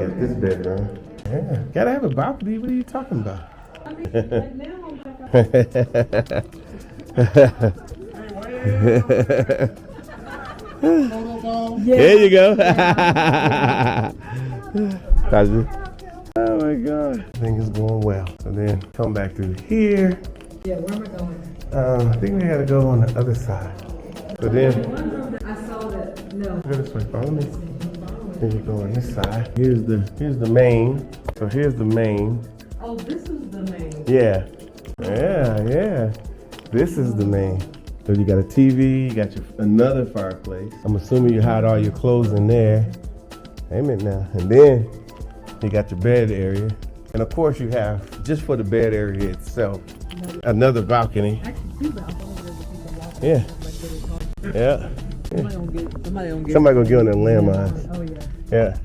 at this bedroom. Yeah, gotta have a balcony. What are you talking about? There you go. Oh my God. I think it's going well. So then come back through here. Yeah, where am I going? I think we gotta go on the other side. So then, I saw that. No. go this way, follow me. Then you go on this side. Here's the main. So here's the main. Oh, this is the main. Yeah. Yeah. This is the main. So you got a TV, you got another fireplace. I'm assuming you hide all your clothes in there. Amen now. And then you got your bed area. And of course you have, just for the bed area itself, another balcony. Actually, 2 balconies. Yeah. Yeah. Somebody gonna get Somebody gonna get on them landmines. Oh yeah. Yeah.